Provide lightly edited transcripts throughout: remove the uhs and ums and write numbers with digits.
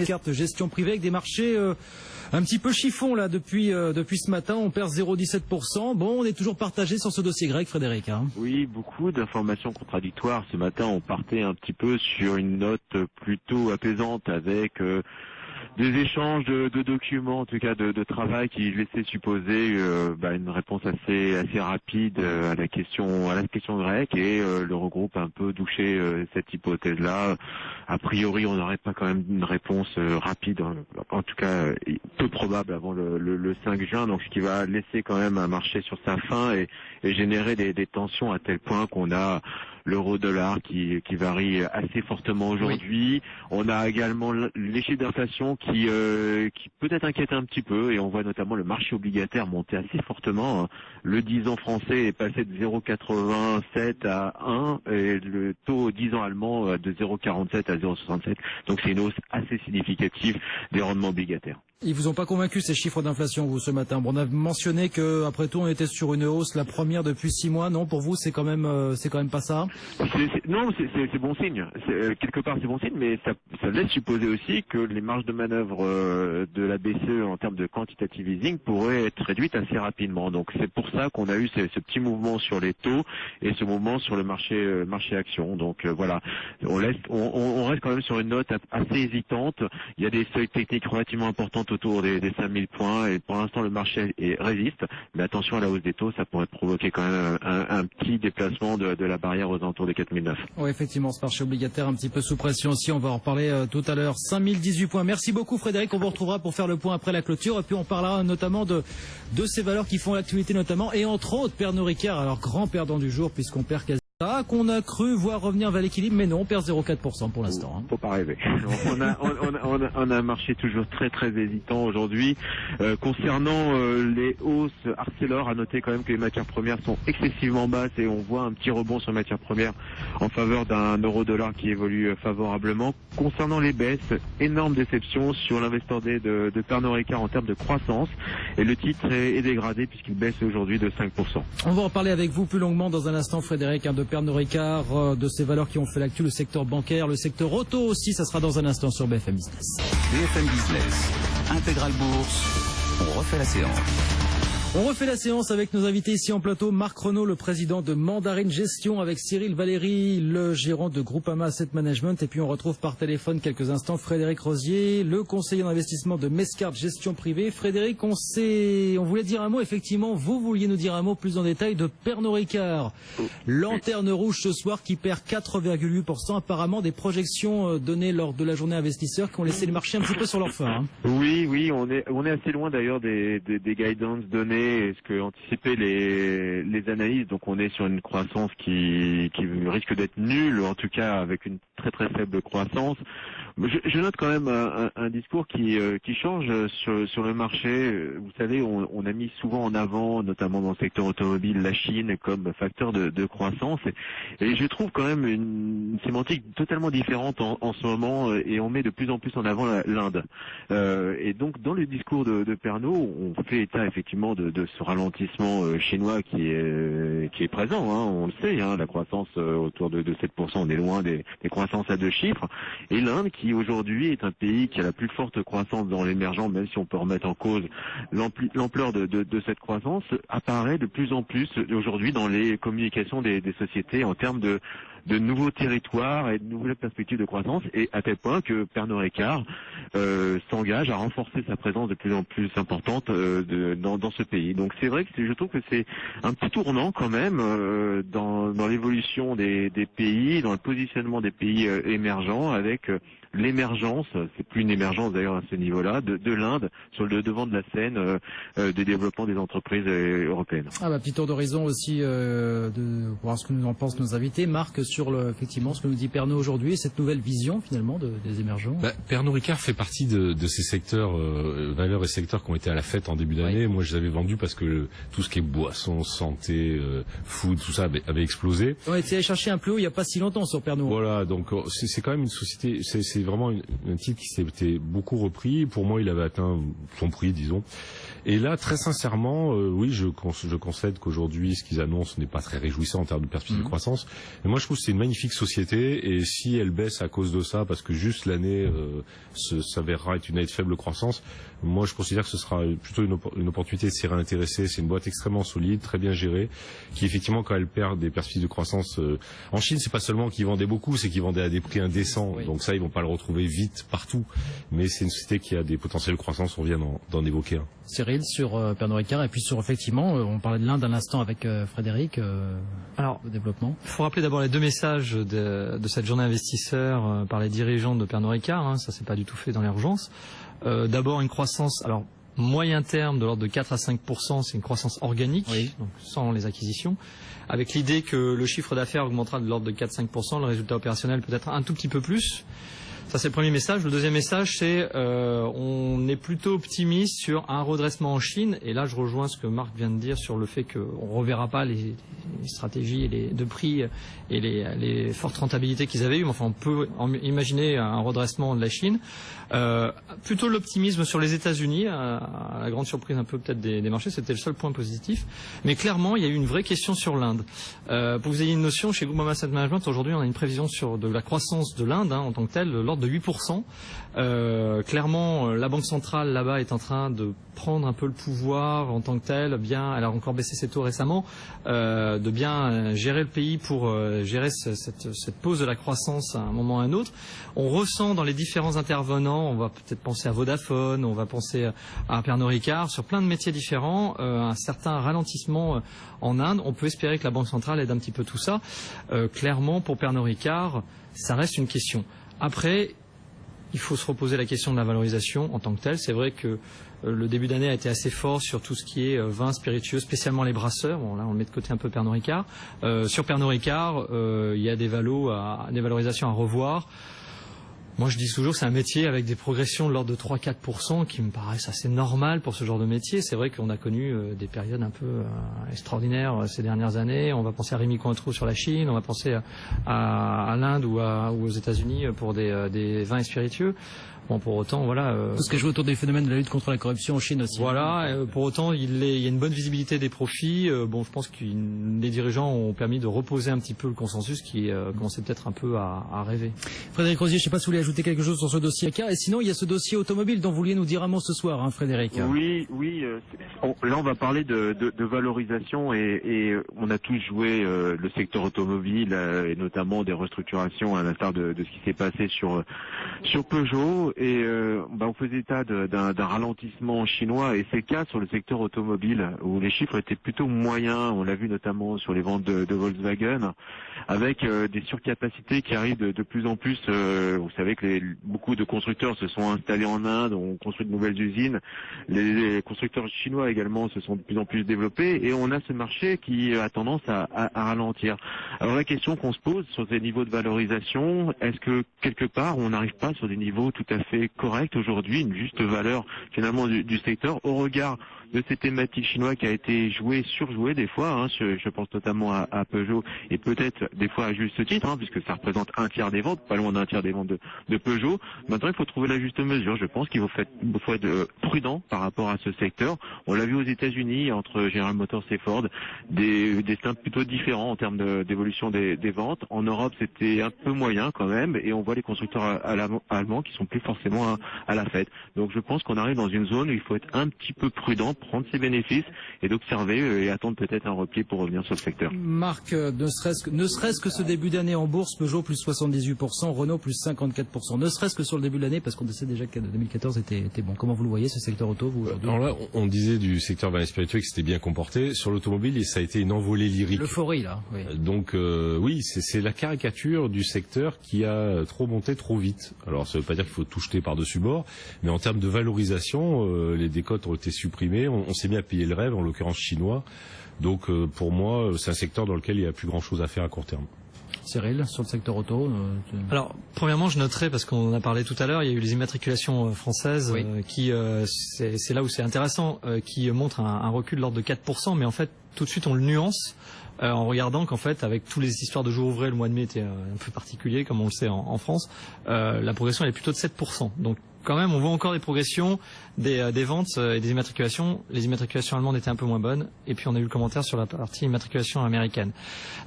Carte gestion privée avec des marchés un petit peu chiffon là depuis ce matin. On perd 0,17%. Bon, on est toujours partagé sur ce dossier grec, Frédéric. Oui, beaucoup d'informations contradictoires. Ce matin, on partait un petit peu sur une note plutôt apaisante avec des échanges de documents, en tout cas de travail, qui laissaient supposer une réponse assez rapide à la question grecque, et l'Eurogroupe a un peu douché cette hypothèse-là. A priori, on n'aurait pas quand même une réponse rapide, en tout cas peu probable avant le 5 juin, donc ce qui va laisser quand même un marché sur sa faim et générer des tensions à tel point qu'on a l'euro-dollar qui varie assez fortement aujourd'hui. Oui. On a également les chiffres d'inflation qui peut-être inquiètent un petit peu, et on voit notamment le marché obligataire monter assez fortement. Le 10 ans français est passé de 0,87 à 1 et le taux 10 ans allemand de 0,47 à 0,67. Donc c'est une hausse assez significative des rendements obligataires. Ils vous ont pas convaincu ces chiffres d'inflation, vous, ce matin? Bon, on a mentionné que après tout on était sur une hausse, la première depuis 6 mois. Non, pour vous c'est quand même pas ça? Non, c'est bon signe. Quelque part c'est bon signe, mais ça laisse supposer aussi que les marges de manœuvre de la BCE en termes de quantitative easing pourraient être réduites assez rapidement. Donc c'est pour ça qu'on a eu ce petit mouvement sur les taux et ce mouvement sur le marché action. Donc voilà, on reste quand même sur une note assez hésitante. Il y a des seuils techniques relativement importants autour des 5000 points, et pour l'instant le marché résiste, mais attention à la hausse des taux, ça pourrait provoquer quand même un petit déplacement de la barrière aux alentours des 4009. Oui, effectivement, ce marché obligataire un petit peu sous pression aussi, on va en reparler tout à l'heure. 5018 points. Merci beaucoup Frédéric, on vous retrouvera pour faire le point après la clôture, et puis on parlera notamment de ces valeurs qui font l'actualité notamment, et entre autres Pernod Ricard, alors grand perdant du jour puisqu'on perd quasi qu'on a cru voir revenir vers l'équilibre, mais non, on perd 0,4% pour l'instant. Faut pas rêver. On a un marché toujours très hésitant aujourd'hui. Concernant les hausses, Arcelor a noté quand même que les matières premières sont excessivement basses, et on voit un petit rebond sur les matières premières en faveur d'un euro-dollar qui évolue favorablement. Concernant les baisses, énorme déception sur l'investor day de Pernod Ricard en termes de croissance, et le titre est dégradé puisqu'il baisse aujourd'hui de 5%. On va en parler avec vous plus longuement dans un instant, Frédéric, de Pernod Ricard, de ces valeurs qui ont fait l'actu, le secteur bancaire, le secteur auto aussi, ça sera dans un instant sur BFM Business. BFM Business, Intégral Bourse, on refait la séance. On refait la séance avec nos invités ici en plateau. Marc Renaud, le président de Mandarine Gestion, avec Cyril Valéry, le gérant de Groupama Asset Management. Et puis on retrouve par téléphone quelques instants Frédéric Rosier, le conseiller d'investissement de Mescart Gestion Privée. Frédéric, on voulait dire un mot, effectivement, vous vouliez nous dire un mot plus en détail de Pernod Ricard. Lanterne rouge ce soir qui perd 4,8%. Apparemment des projections données lors de la journée investisseurs qui ont laissé les marchés un petit peu sur leur faim. Oui, on est assez loin d'ailleurs des guidance données et ce que anticipaient les analyses. Donc on est sur une croissance qui risque d'être nulle, ou en tout cas avec une très faible croissance. Je note quand même un discours qui change sur le marché. Vous savez, on a mis souvent en avant, notamment dans le secteur automobile, la Chine comme facteur de croissance, et je trouve quand même une sémantique totalement différente en ce moment, et on met de plus en plus en avant l'Inde. Et donc dans le discours de Pernod, on fait état effectivement de ce ralentissement chinois qui est présent, on le sait, la croissance autour de 7%, on est loin des croissances à 2 chiffres, et l'Inde qui aujourd'hui est un pays qui a la plus forte croissance dans l'émergent, même si on peut remettre en cause l'ampleur de cette croissance, apparaît de plus en plus aujourd'hui dans les communications des sociétés en termes de nouveaux territoires et de nouvelles perspectives de croissance, et à tel point que Pernod Ricard s'engage à renforcer sa présence de plus en plus importante dans ce pays. Donc c'est vrai que je trouve que c'est un petit tournant quand même dans l'évolution des pays, dans le positionnement des pays émergents, avec l'émergence, c'est plus une émergence d'ailleurs à ce niveau-là, de l'Inde sur le devant de la scène des développements des entreprises européennes. Petit tour d'horizon aussi de voir ce que nous en pensent nos invités. Marc, sur effectivement ce que nous dit Pernod aujourd'hui et cette nouvelle vision finalement des émergents. Pernod Ricard fait partie de ces secteurs, valeurs et secteurs qui ont été à la fête en début d'année. Moi je les avais vendus parce que tout ce qui est boisson, santé, food, tout ça avait explosé. On était allé chercher un plus haut il n'y a pas si longtemps sur Pernod. Voilà, donc c'est quand même une société, c'est c'est vraiment un titre qui s'était beaucoup repris. Pour moi, il avait atteint son prix, disons. Et là, très sincèrement, oui, je concède qu'aujourd'hui, ce qu'ils annoncent n'est pas très réjouissant en termes de perspective de croissance. Mais moi, je trouve que c'est une magnifique société. Et si elle baisse à cause de ça, parce que juste l'année s'avérera être une année de faible croissance, moi, je considère que ce sera plutôt une opportunité de s'y réintéresser. C'est une boîte extrêmement solide, très bien gérée, qui effectivement, quand elle perd des perspectives de croissance, en Chine, c'est pas seulement qu'ils vendaient beaucoup, c'est qu'ils vendaient à des prix indécents. Oui. Donc ça, ils vont pas le retrouver vite partout. Mais c'est une société qui a des potentiels de croissance. On vient d'en évoquer un. Cyril, sur Pernod Ricard, et puis sur effectivement, on parlait de l'Inde un instant avec Frédéric, alors, le développement. Il faut rappeler d'abord les deux messages de cette journée investisseur par les dirigeants de Pernod Ricard. Hein, ça, c'est pas du tout fait dans l'urgence. D'abord une croissance, alors moyen terme de l'ordre de 4 à 5%, c'est une croissance organique, oui. Donc sans les acquisitions, avec l'idée que le chiffre d'affaires augmentera de l'ordre de 4-5%, le résultat opérationnel peut-être un tout petit peu plus. Ça, c'est le premier message. Le deuxième message, c'est on est plutôt optimiste sur un redressement en Chine. Et là, je rejoins ce que Marc vient de dire sur le fait qu'on ne reverra pas les stratégies de prix et les fortes rentabilités qu'ils avaient eues. Mais enfin, on peut imaginer un redressement de la Chine. Plutôt l'optimisme sur les États-Unis, à la grande surprise un peu peut-être des marchés, c'était le seul point positif. Mais clairement, il y a eu une vraie question sur l'Inde. Pour que vous ayez une notion, chez Groupama Asset Management, aujourd'hui, on a une prévision de la croissance de l'Inde en tant que telle, l'ordre de 8%. Clairement, la Banque centrale là-bas est en train de prendre un peu le pouvoir en tant que tel. Bien, elle a encore baissé ses taux récemment, de bien gérer le pays pour gérer cette pause de la croissance à un moment ou à un autre. On ressent dans les différents intervenants, on va peut-être penser à Vodafone, on va penser à Pernod Ricard, sur plein de métiers différents, un certain ralentissement en Inde. On peut espérer que la Banque centrale aide un petit peu tout ça. Clairement, pour Pernod Ricard, ça reste une question. Après, il faut se reposer la question de la valorisation en tant que telle. C'est vrai que le début d'année a été assez fort sur tout ce qui est vin spiritueux, spécialement les brasseurs. Bon, là, on le met de côté un peu Pernod Ricard. Sur Pernod Ricard, il y a des valorisations à revoir. Moi, je dis toujours que c'est un métier avec des progressions de l'ordre de 3-4% qui me paraissent assez normales pour ce genre de métier. C'est vrai qu'on a connu des périodes un peu extraordinaires ces dernières années. On va penser à Rémy Cointreau sur la Chine, on va penser à l'Inde ou aux États-Unis pour des vins et spiritueux. Bon, pour autant, voilà. Tout ce qui est joué autour des phénomènes de la lutte contre la corruption en Chine aussi. Voilà. Pour autant, il y a une bonne visibilité des profits. Bon, je pense que les dirigeants ont permis de reposer un petit peu le consensus qui commençait peut-être un peu à rêver. Frédéric Rosier, je ne sais pas si vous voulez ajouter quelque chose sur ce dossier. Et sinon, il y a ce dossier automobile dont vous vouliez nous dire un mot ce soir, hein, Frédéric. Oui. Là, on va parler de valorisation et on a tous joué le secteur automobile et notamment des restructurations à l'instar de ce qui s'est passé sur Peugeot. Et on faisait état d'un ralentissement chinois et c'est le cas sur le secteur automobile où les chiffres étaient plutôt moyens. On l'a vu notamment sur les ventes de Volkswagen avec des surcapacités qui arrivent de plus en plus. Vous savez que beaucoup de constructeurs se sont installés en Inde, ont construit de nouvelles usines. Les constructeurs chinois également se sont de plus en plus développés et on a ce marché qui a tendance à ralentir. Alors la question qu'on se pose sur ces niveaux de valorisation, est-ce que quelque part on n'arrive pas sur des niveaux tout à fait corrects aujourd'hui, une juste valeur finalement du secteur au regard de ces thématiques chinoises qui a été surjouée des fois, hein, je pense notamment à Peugeot et peut-être des fois à juste titre, hein, puisque ça représente un tiers des ventes, pas loin d'un tiers des ventes de Peugeot. Maintenant, il faut trouver la juste mesure. Je pense qu'il faut être prudent par rapport à ce secteur. On l'a vu aux États-Unis entre General Motors et Ford, des destins plutôt différents en termes d'évolution des ventes. En Europe, c'était un peu moyen quand même, et on voit les constructeurs allemands qui sont plus forcément à la fête. Donc, je pense qu'on arrive dans une zone où il faut être un petit peu prudent, prendre ses bénéfices et d'observer et attendre peut-être un repli pour revenir sur le secteur. Marc, ne serait-ce que ce début d'année en bourse, Peugeot plus 78%, Renault plus 54%, ne serait-ce que sur le début de l'année, parce qu'on sait déjà que 2014 était bon. Comment vous le voyez, ce secteur auto, vous, aujourd'hui? Alors là, on disait du secteur vin et spiritueux que c'était bien comporté. Sur l'automobile, ça a été une envolée lyrique. L'euphorie, là. Oui. Donc, oui, c'est la caricature du secteur qui a trop monté trop vite. Alors, ça veut pas dire qu'il faut tout jeter par-dessus bord, mais en termes de valorisation, les décotes ont été supprimées. On s'est mis à payer le rêve, en l'occurrence chinois. Donc, pour moi, c'est un secteur dans lequel il n'y a plus grand-chose à faire à court terme. Cyril, sur le secteur auto Alors, premièrement, je noterai, parce qu'on en a parlé tout à l'heure, il y a eu les immatriculations françaises qui, c'est là où c'est intéressant, qui montrent un recul de l'ordre de 4%, mais en fait, tout de suite, on le nuance en regardant qu'en fait, avec toutes les histoires de jours ouvrés, le mois de mai était un peu particulier, comme on le sait en France, la progression elle est plutôt de 7%. Donc, quand même, on voit encore des progressions des ventes et des immatriculations. Les immatriculations allemandes étaient un peu moins bonnes. Et puis, on a eu le commentaire sur la partie immatriculation américaine.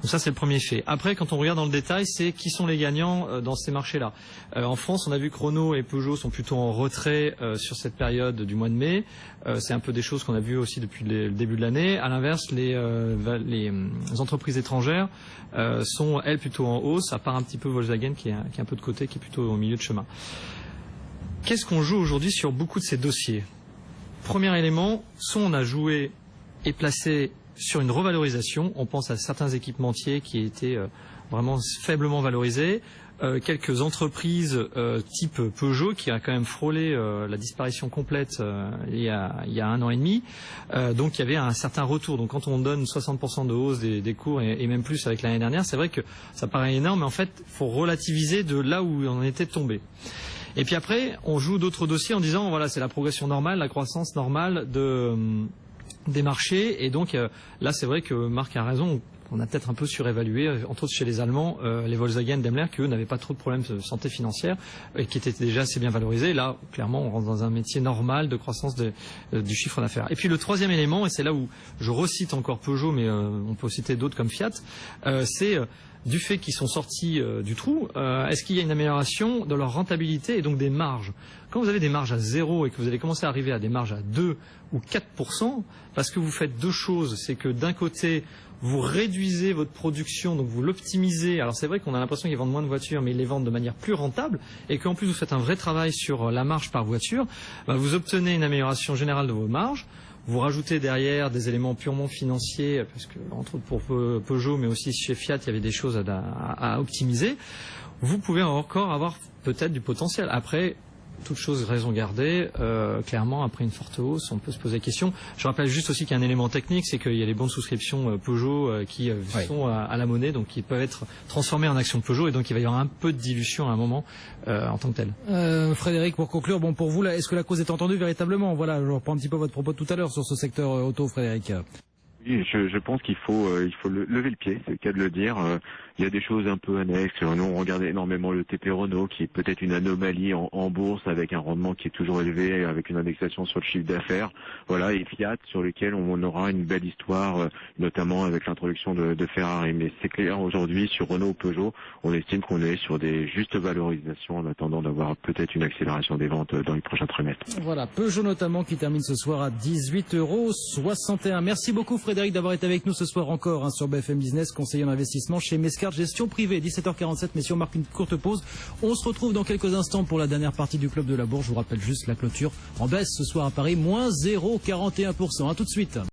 Donc ça, c'est le premier fait. Après, quand on regarde dans le détail, c'est qui sont les gagnants dans ces marchés-là. En France, on a vu que Renault et Peugeot sont plutôt en retrait sur cette période du mois de mai. C'est un peu des choses qu'on a vues aussi depuis le début de l'année. À l'inverse, les entreprises étrangères sont, elles, plutôt en hausse, à part un petit peu Volkswagen qui est un peu de côté, qui est plutôt au milieu de chemin. Qu'est-ce qu'on joue aujourd'hui sur beaucoup de ces dossiers? Premier élément, soit on a joué et placé sur une revalorisation. On pense à certains équipementiers qui étaient vraiment faiblement valorisés. Quelques entreprises type Peugeot qui a quand même frôlé la disparition complète il y a 1 an et demi. Donc il y avait un certain retour. Donc quand on donne 60% de hausse des cours et même plus avec l'année dernière, c'est vrai que ça paraît énorme, mais en fait, il faut relativiser de là où on était tombé. Et puis après, on joue d'autres dossiers en disant, voilà, c'est la progression normale, la croissance normale des marchés. Et donc là, c'est vrai que Marc a raison. On a peut-être un peu surévalué, entre autres chez les Allemands, les Volkswagen, Daimler, qui eux n'avaient pas trop de problèmes de santé financière et qui étaient déjà assez bien valorisés. Là, clairement, on rentre dans un métier normal de croissance du chiffre d'affaires. Et puis le troisième élément, et c'est là où je recite encore Peugeot, mais on peut citer d'autres comme Fiat, c'est du fait qu'ils sont sortis du trou, est-ce qu'il y a une amélioration de leur rentabilité et donc des marges? Quand vous avez des marges à 0 et que vous allez commencer à arriver à des marges à 2 ou 4%, parce que vous faites deux choses, c'est que d'un côté, vous réduisez votre production, donc vous l'optimisez. Alors c'est vrai qu'on a l'impression qu'ils vendent moins de voitures, mais ils les vendent de manière plus rentable, et qu'en plus vous faites un vrai travail sur la marge par voiture, vous obtenez une amélioration générale de vos marges. Vous rajoutez derrière des éléments purement financiers, parce que entre autres pour Peugeot, mais aussi chez Fiat, il y avait des choses à optimiser. Vous pouvez encore avoir peut-être du potentiel. Après, toute chose raison gardée, clairement, après une forte hausse, on peut se poser la question. Je rappelle juste aussi qu'il y a un élément technique, c'est qu'il y a les bons de souscription Peugeot qui sont à la monnaie, donc qui peuvent être transformés en actions Peugeot, et donc il va y avoir un peu de dilution à un moment en tant que tel. Frédéric, pour conclure, bon, pour vous, là, est-ce que la cause est entendue véritablement? Voilà, je reprends un petit peu votre propos de tout à l'heure sur ce secteur auto, Frédéric. Oui, je pense qu'il faut lever le pied, c'est le cas de le dire. Il y a des choses un peu annexes. Nous, on regardait énormément le TP Renault, qui est peut-être une anomalie en bourse, avec un rendement qui est toujours élevé, avec une indexation sur le chiffre d'affaires. Voilà, et Fiat, sur lequel on aura une belle histoire, notamment avec l'introduction de Ferrari. Mais c'est clair, aujourd'hui, sur Renault ou Peugeot, on estime qu'on est sur des justes valorisations en attendant d'avoir peut-être une accélération des ventes dans les prochains trimestres. Voilà, Peugeot notamment qui termine ce soir à 18,61 €. Merci beaucoup Frédéric d'avoir été avec nous ce soir encore sur BFM Business, conseiller en investissement chez Mescart Gestion Privée. 17h47, messieurs, on marque une courte pause. On se retrouve dans quelques instants pour la dernière partie du Club de la Bourse. Je vous rappelle juste la clôture en baisse ce soir à Paris, moins 0,41%. À tout de suite.